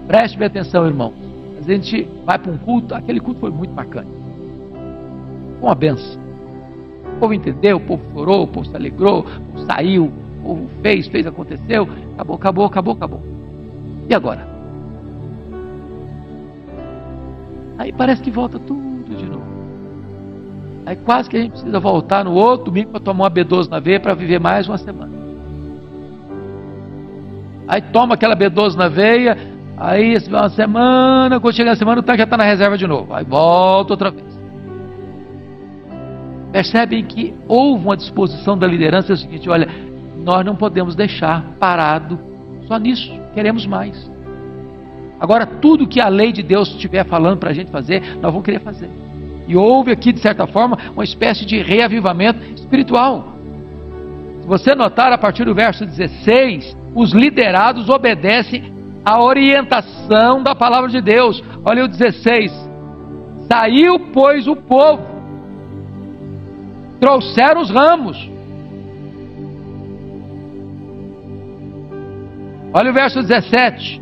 Preste bem atenção, irmão. A gente vai para um culto, aquele culto foi muito marcante. Foi uma benção. O povo entendeu, o povo chorou, o povo se alegrou, o povo saiu, o povo fez, aconteceu, acabou. E agora? Aí parece que volta tudo de novo. Aí quase que a gente precisa voltar no outro domingo para tomar uma B12 na veia para viver mais uma semana. Aí toma aquela B12 na veia, aí uma semana, quando chega a semana o tanque já está na reserva de novo. Aí volta outra vez. Percebem que houve uma disposição da liderança, é o seguinte: olha, nós não podemos deixar parado só nisso, queremos mais. Agora, tudo que a lei de Deus estiver falando para a gente fazer, nós vamos querer fazer. E houve aqui, de certa forma, uma espécie de reavivamento espiritual. Se você notar, a partir do verso 16, os liderados obedecem à orientação da palavra de Deus. Olha o 16: saiu, pois, o povo, trouxeram os ramos. Olha o verso 17: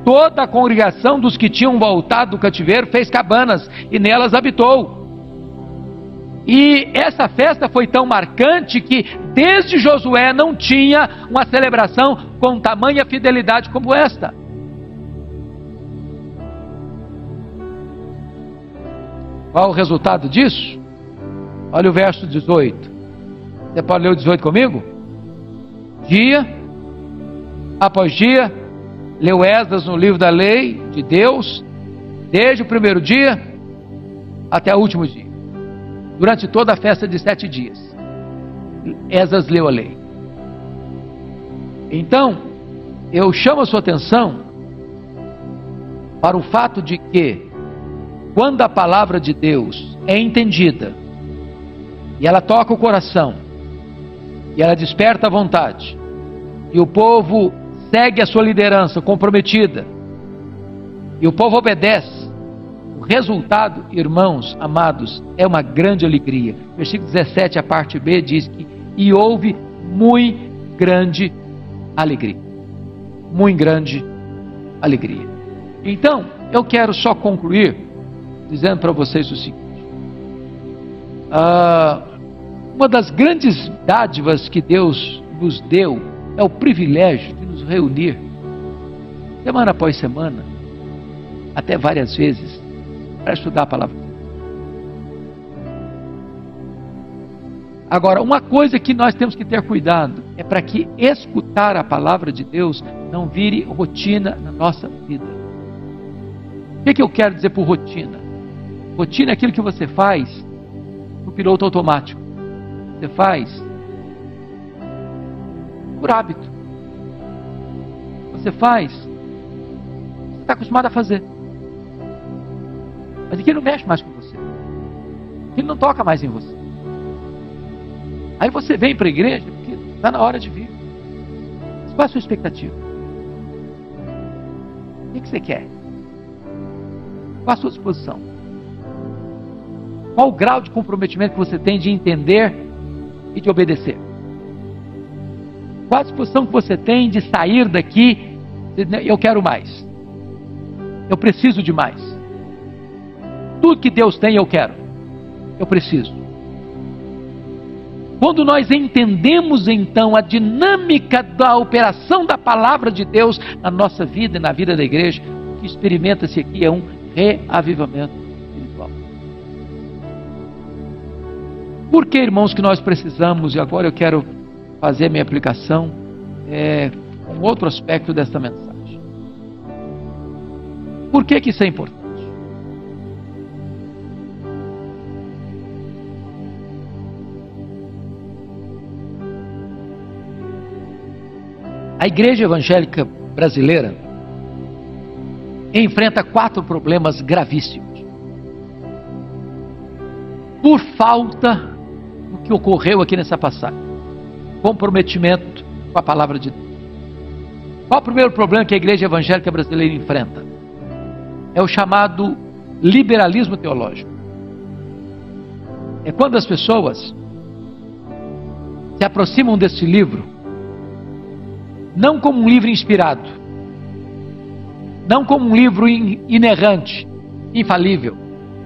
toda a congregação dos que tinham voltado do cativeiro fez cabanas e nelas habitou. E essa festa foi tão marcante que desde Josué não tinha uma celebração com tamanha fidelidade como esta. Qual o resultado disso? Olha o verso 18. Você pode ler o 18 comigo? Dia após dia, leu Esdras no livro da lei de Deus, desde o primeiro dia até o último dia, durante toda a festa de 7 dias. Esdras leu a lei. Então, eu chamo a sua atenção para o fato de que, quando a palavra de Deus é entendida, e ela toca o coração, e ela desperta a vontade, e o povo segue a sua liderança comprometida, e o povo obedece, o resultado, irmãos amados, é uma grande alegria. Versículo 17, a parte B, diz que: e houve muito grande alegria. Muito grande alegria. Então, eu quero só concluir dizendo para vocês o seguinte: uma das grandes dádivas que Deus nos deu é o privilégio de nos reunir semana após semana, até várias vezes, para estudar a palavra de Deus. Agora, uma coisa que nós temos que ter cuidado é para que escutar a palavra de Deus não vire rotina na nossa vida. O que eu quero dizer por rotina? Rotina é aquilo que você faz no piloto automático. Você faz por hábito. Você faz, você está acostumado a fazer. Mas aquilo não mexe mais com você. Aquilo não toca mais em você. Aí você vem para a igreja porque está na hora de vir. Qual é a sua expectativa? O que você quer? Qual a sua disposição? Qual o grau de comprometimento que você tem de entender e de obedecer? Qual a disposição que você tem de sair daqui? Eu quero mais. Eu preciso de mais. Tudo que Deus tem eu quero. Eu preciso. Quando nós entendemos então a dinâmica da operação da palavra de Deus na nossa vida e na vida da igreja, o que experimenta-se aqui é um reavivamento espiritual. Por que, irmãos, que nós precisamos, e agora eu quero fazer a minha aplicação, um outro aspecto desta mensagem. Por que isso é importante? A igreja evangélica brasileira enfrenta 4 problemas gravíssimos. Por falta do que ocorreu aqui nessa passagem. Comprometimento com a palavra de Deus. Qual o primeiro problema que a igreja evangélica brasileira enfrenta? É o chamado liberalismo teológico. É quando as pessoas se aproximam desse livro não como um livro inspirado, não como um livro inerrante, infalível,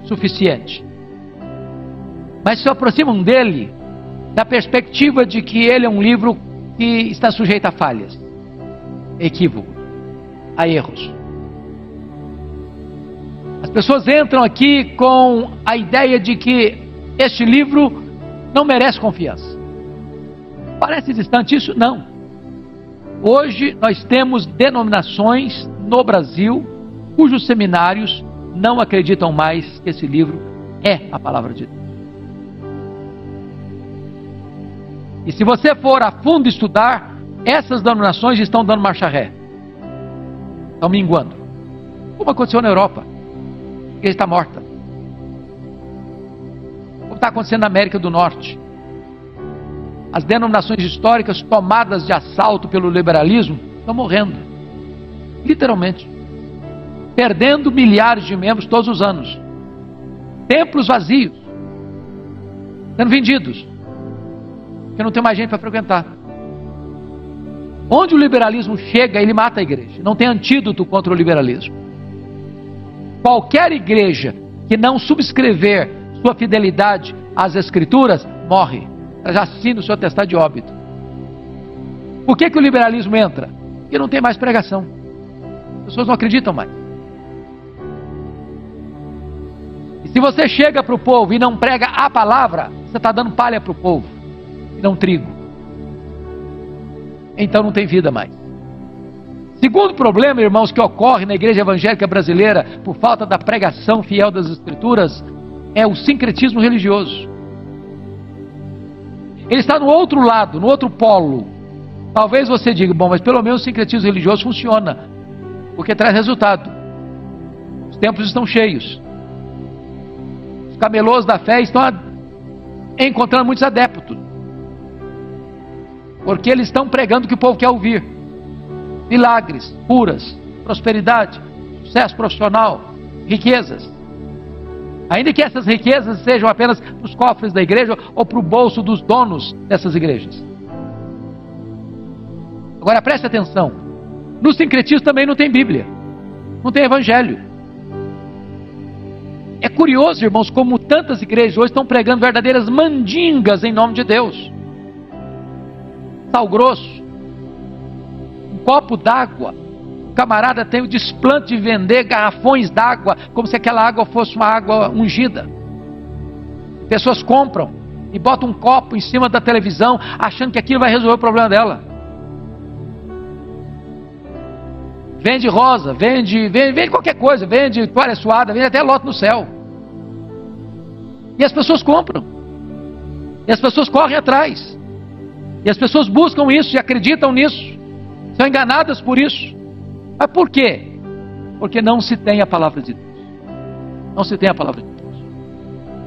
suficiente, mas se aproximam dele da perspectiva de que ele é um livro que está sujeito a falhas, equívocos, a erros. As pessoas entram aqui com a ideia de que este livro não merece confiança. Parece distante isso? Não. Hoje nós temos denominações no Brasil cujos seminários não acreditam mais que esse livro é a palavra de Deus. E se você for a fundo estudar, essas denominações estão dando marcha ré. Estão minguando. Como aconteceu na Europa. A igreja está morta. Como está acontecendo na América do Norte. As denominações históricas tomadas de assalto pelo liberalismo estão morrendo. Literalmente. Perdendo milhares de membros todos os anos. Templos vazios. Sendo vendidos. Porque não tem mais gente para frequentar. Onde o liberalismo chega, ele mata a igreja. Não tem antídoto contra o liberalismo. Qualquer igreja que não subscrever sua fidelidade às Escrituras, morre. Ela já assina o seu atestado de óbito. Por que o liberalismo entra? Porque não tem mais pregação. As pessoas não acreditam mais. E se você chega para o povo e não prega a palavra, você está dando palha para o povo, e não trigo. Então não tem vida mais. Segundo problema, irmãos, que ocorre na igreja evangélica brasileira por falta da pregação fiel das Escrituras é o sincretismo religioso. Ele está no outro lado, no outro polo. Talvez você diga, bom, mas pelo menos o sincretismo religioso funciona, porque traz resultado. Os templos estão cheios. Os camelôs da fé estão encontrando muitos adeptos, porque eles estão pregando o que o povo quer ouvir: milagres, curas, prosperidade, sucesso profissional, riquezas. Ainda que essas riquezas sejam apenas para os cofres da igreja ou para o bolso dos donos dessas igrejas. Agora preste atenção, no sincretismo também não tem Bíblia, não tem Evangelho. É curioso, irmãos, como tantas igrejas hoje estão pregando verdadeiras mandingas em nome de Deus. Sal grosso, um copo d'água, o camarada tem o desplante de vender garrafões d'água, como se aquela água fosse uma água ungida. Pessoas compram e botam um copo em cima da televisão, achando que aquilo vai resolver o problema dela. Vende rosa, vende qualquer coisa, vende toalha suada, vende até lote no céu. E as pessoas compram, e as pessoas correm atrás, e as pessoas buscam isso e acreditam nisso, são enganadas por isso. Mas por quê? Porque não se tem a palavra de Deus. Não se tem a palavra de Deus.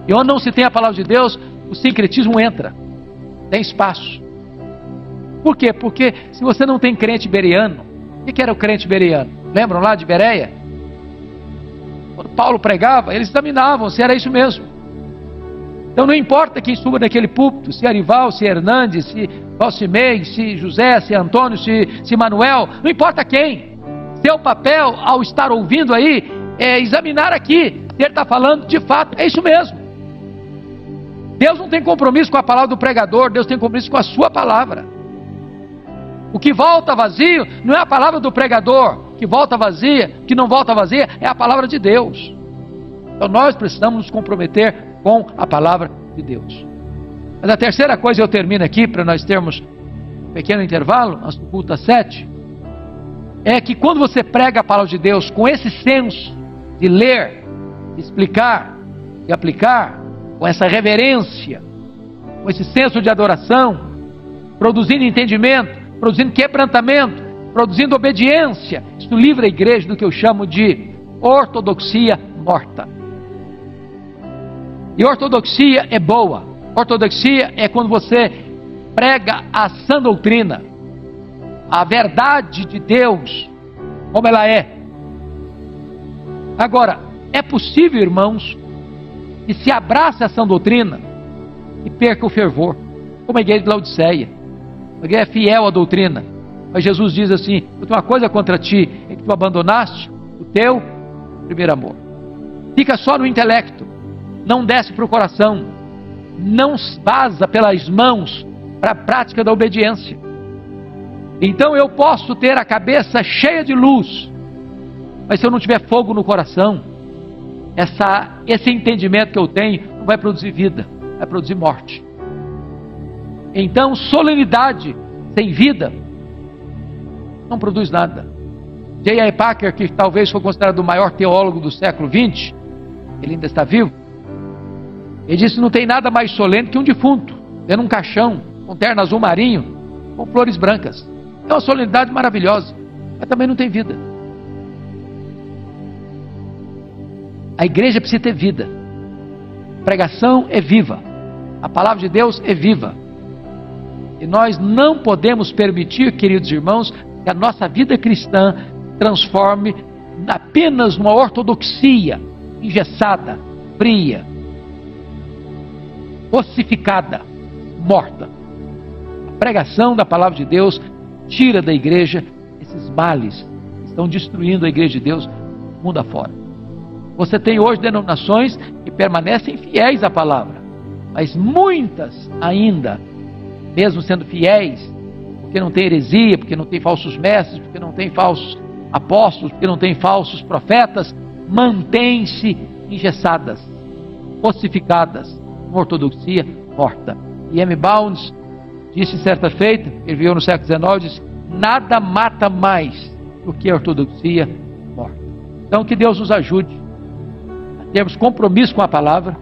E onde não se tem a palavra de Deus, o sincretismo entra, tem espaço. Por quê? Porque se você não tem crente bereano, o que era o crente bereano? Lembram lá de Bereia? Quando Paulo pregava, eles examinavam se era isso mesmo. Então não importa quem suba naquele púlpito, se é Arival, se é Hernandes, se Valcimei, se José, se Antônio, se Manuel, não importa quem. Seu papel ao estar ouvindo aí é examinar aqui se ele está falando de fato, é isso mesmo. Deus não tem compromisso com a palavra do pregador, Deus tem compromisso com a sua palavra. O que volta vazio não é a palavra do pregador, que volta vazia, que não volta vazia, é a palavra de Deus. Então nós precisamos nos comprometer com a palavra de Deus. Mas a terceira coisa, eu termino aqui, para nós termos um pequeno intervalo, antes do culto às 7, é que quando você prega a palavra de Deus com esse senso de ler, de explicar, de aplicar, com essa reverência, com esse senso de adoração, produzindo entendimento, produzindo quebrantamento, produzindo obediência, isso livra a igreja do que eu chamo de ortodoxia morta. E ortodoxia é boa. Ortodoxia é quando você prega a sã doutrina, a verdade de Deus, como ela é. Agora, é possível, irmãos, que se abrace a sã doutrina e perca o fervor, como a igreja de Laodiceia. Porque é fiel à doutrina, mas Jesus diz assim: eu tenho uma coisa contra ti, é que tu abandonaste o teu primeiro amor. Fica só no intelecto, não desce para o coração, não vaza pelas mãos para a prática da obediência. Então eu posso ter a cabeça cheia de luz, mas se eu não tiver fogo no coração, esse entendimento que eu tenho não vai produzir vida, vai produzir morte. Então, solenidade sem vida não produz nada. J.I. Packer, que talvez foi considerado o maior teólogo do século XX, ele ainda está vivo, ele disse: não tem nada mais solene que um defunto dentro de um caixão com terno azul marinho com flores brancas. É uma solenidade maravilhosa, mas também não tem vida. A igreja precisa ter vida. A pregação é viva, a palavra de Deus é viva. E nós não podemos permitir, queridos irmãos, que a nossa vida cristã transforme apenas numa ortodoxia engessada, fria, ossificada, morta. A pregação da palavra de Deus tira da igreja esses males que estão destruindo a igreja de Deus mundo afora. Você tem hoje denominações que permanecem fiéis à palavra, mas muitas ainda, mesmo sendo fiéis, porque não tem heresia, porque não tem falsos mestres, porque não tem falsos apóstolos, porque não tem falsos profetas, mantêm-se engessadas, ossificadas, uma ortodoxia morta. E M. Bounds disse certa feita, ele viveu no século XIX, disse: nada mata mais do que a ortodoxia morta. Então que Deus nos ajude a termos compromisso com a palavra,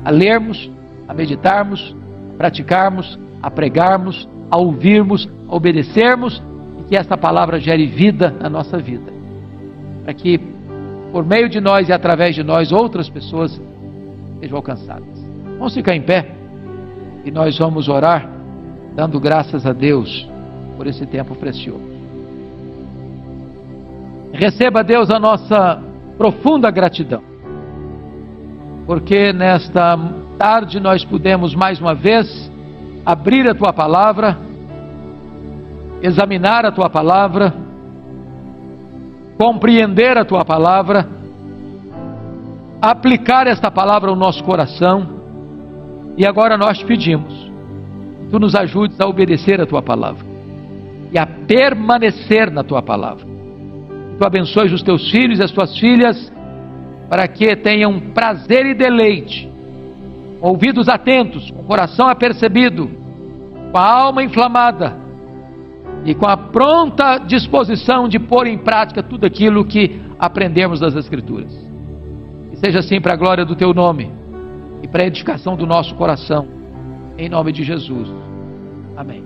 a lermos, a meditarmos, a praticarmos, a pregarmos, a ouvirmos, a obedecermos, e que esta palavra gere vida na nossa vida, para que por meio de nós e através de nós outras pessoas sejam alcançadas. Vamos ficar em pé e nós vamos orar dando graças a Deus por esse tempo precioso. Receba, Deus, a nossa profunda gratidão, porque nesta tarde nós pudemos mais uma vez abrir a Tua palavra, examinar a Tua palavra, compreender a Tua palavra, aplicar esta palavra ao nosso coração, e agora nós te pedimos que Tu nos ajudes a obedecer a Tua palavra e a permanecer na Tua palavra. Que Tu abençoes os Teus filhos e as Tuas filhas, para que tenham prazer e deleite, ouvidos atentos, com o coração apercebido, com a alma inflamada e com a pronta disposição de pôr em prática tudo aquilo que aprendemos das Escrituras. Que seja assim para a glória do Teu nome e para a edificação do nosso coração, em nome de Jesus. Amém.